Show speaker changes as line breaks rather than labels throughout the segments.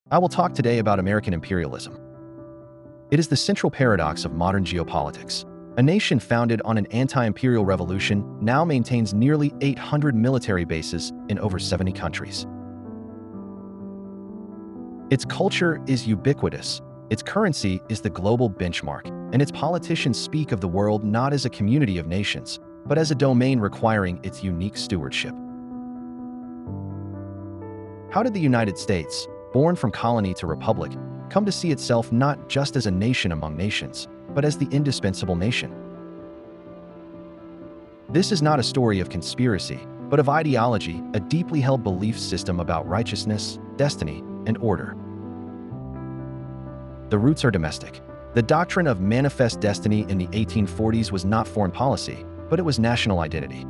I will talk today about American imperialism. It is the central paradox of modern geopolitics. A nation founded on an anti-imperial revolution now maintains nearly 800 military bases in over 70 countries. Its culture is ubiquitous, its currency is the global benchmark, and its politicians speak of the world not as a community of nations, but as a domain requiring its unique stewardship. How did the United States, born from colony to republic, come to see itself not just as a nation among nations, but as the indispensable nation? This is not a story of conspiracy, but of ideology, a deeply held belief system about righteousness, destiny, and order. The roots are domestic. The doctrine of manifest destiny in the 1840s was not foreign policy, but it was national identity.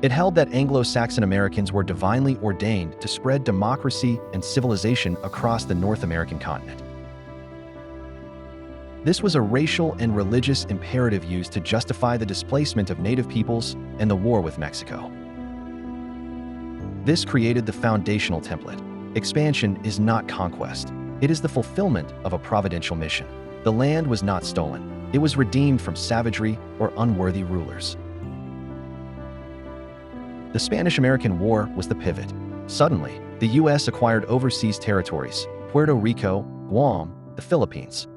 It held that Anglo-Saxon Americans were divinely ordained to spread democracy and civilization across the North American continent. This was a racial and religious imperative used to justify the displacement of native peoples and the war with Mexico. This created the foundational template. Expansion is not conquest. It is the fulfillment of a providential mission. The land was not stolen. It was redeemed from savagery or unworthy rulers. The Spanish-American War was the pivot. Suddenly, the U.S. acquired overseas territories, Puerto Rico, Guam, the Philippines.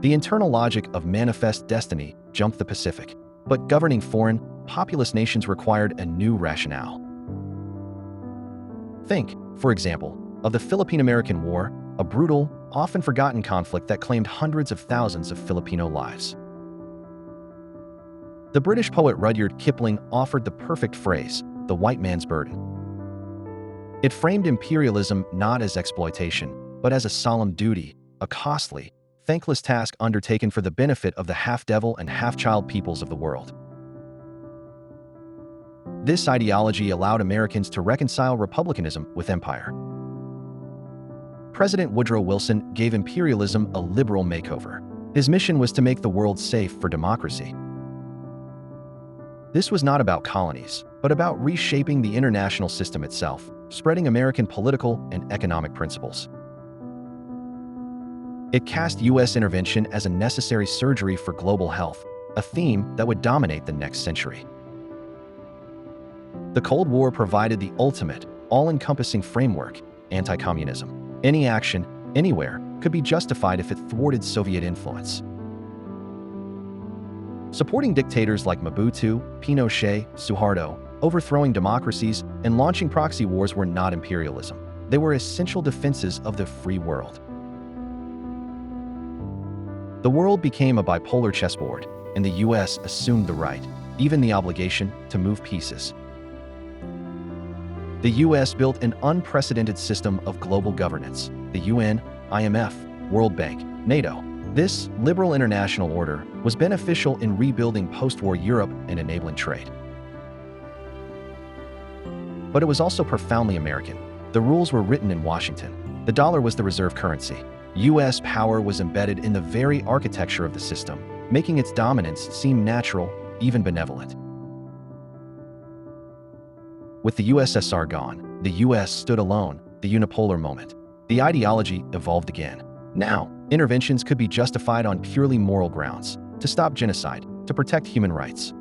The internal logic of manifest destiny jumped the Pacific, but governing foreign, populous nations required a new rationale. Think, for example, of the Philippine-American War, a brutal, often forgotten conflict that claimed hundreds of thousands of Filipino lives. The British poet Rudyard Kipling offered the perfect phrase, the white man's burden. It framed imperialism not as exploitation, but as a solemn duty, a costly, thankless task undertaken for the benefit of the half-devil and half-child peoples of the world. This ideology allowed Americans to reconcile republicanism with empire. President Woodrow Wilson gave imperialism a liberal makeover. His mission was to make the world safe for democracy. This was not about colonies, but about reshaping the international system itself, spreading American political and economic principles. It cast U.S. intervention as a necessary surgery for global health, a theme that would dominate the next century. The Cold War provided the ultimate, all-encompassing framework, anti-communism. Any action, anywhere, could be justified if it thwarted Soviet influence. Supporting dictators like Mobutu, Pinochet, Suharto, overthrowing democracies, and launching proxy wars were not imperialism. They were essential defenses of the free world. The world became a bipolar chessboard, and the U.S. assumed the right, even the obligation, to move pieces. The U.S. built an unprecedented system of global governance: the UN, IMF, World Bank, NATO. This liberal international order was beneficial in rebuilding post-war Europe and enabling trade. But it was also profoundly American. The rules were written in Washington. The dollar was the reserve currency. U.S. power was embedded in the very architecture of the system, making its dominance seem natural, even benevolent. With the USSR gone, the U.S. stood alone, the unipolar moment. The ideology evolved again. Now, interventions could be justified on purely moral grounds, to stop genocide, to protect human rights.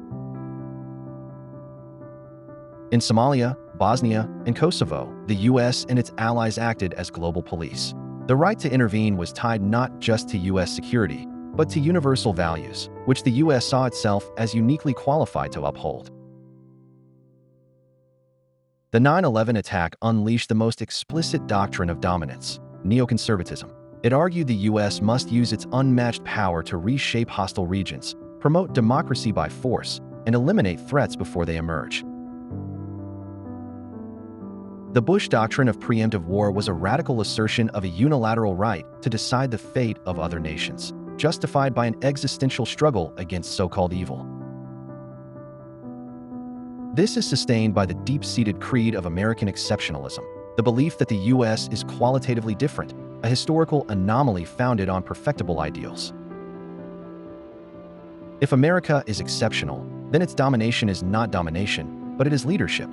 In Somalia, Bosnia, and Kosovo, the U.S. and its allies acted as global police. The right to intervene was tied not just to U.S. security, but to universal values, which the U.S. saw itself as uniquely qualified to uphold. The 9/11 attack unleashed the most explicit doctrine of dominance, neoconservatism. It argued the U.S. must use its unmatched power to reshape hostile regions, promote democracy by force, and eliminate threats before they emerge. The Bush doctrine of preemptive war was a radical assertion of a unilateral right to decide the fate of other nations, justified by an existential struggle against so-called evil. This is sustained by the deep-seated creed of American exceptionalism, the belief that the U.S. is qualitatively different, a historical anomaly founded on perfectible ideals. If America is exceptional, then its domination is not domination, but it is leadership.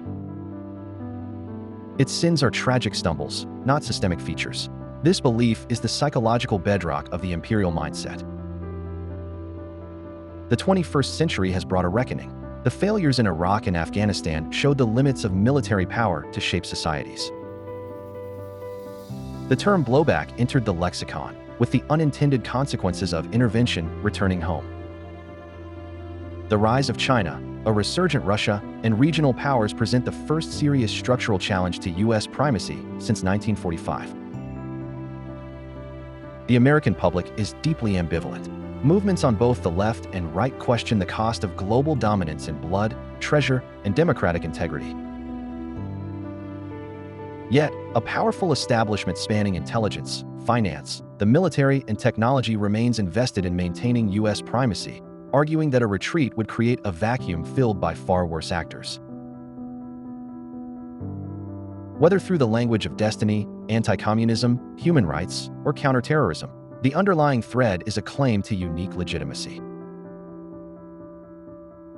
Its sins are tragic stumbles, not systemic features. This belief is the psychological bedrock of the imperial mindset. The 21st century has brought a reckoning. The failures in Iraq and Afghanistan showed the limits of military power to shape societies. The term blowback entered the lexicon, with the unintended consequences of intervention returning home. The rise of China, a resurgent Russia, and regional powers present the first serious structural challenge to U.S. primacy since 1945. The American public is deeply ambivalent. Movements on both the left and right question the cost of global dominance in blood, treasure, and democratic integrity. Yet, a powerful establishment spanning intelligence, finance, the military, and technology remains invested in maintaining U.S. primacy, arguing that a retreat would create a vacuum filled by far worse actors. Whether through the language of destiny, anti-communism, human rights, or counterterrorism, the underlying thread is a claim to unique legitimacy.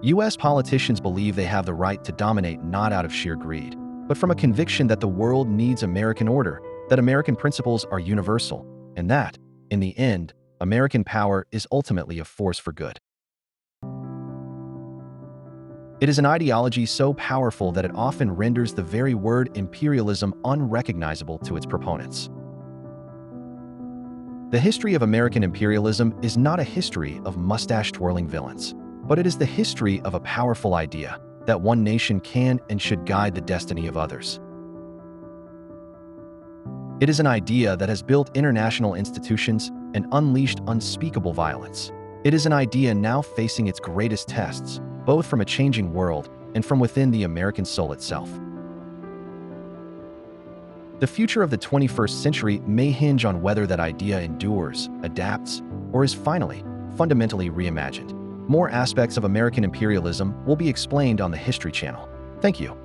U.S. politicians believe they have the right to dominate not out of sheer greed, but from a conviction that the world needs American order, that American principles are universal, and that, in the end, American power is ultimately a force for good. It is an ideology so powerful that it often renders the very word imperialism unrecognizable to its proponents. The history of American imperialism is not a history of mustache-twirling villains, but it is the history of a powerful idea that one nation can and should guide the destiny of others. It is an idea that has built international institutions and unleashed unspeakable violence. It is an idea now facing its greatest tests, both from a changing world and from within the American soul itself. The future of the 21st century may hinge on whether that idea endures, adapts, or is finally, fundamentally reimagined. More aspects of American imperialism will be explained on the History Channel. Thank you.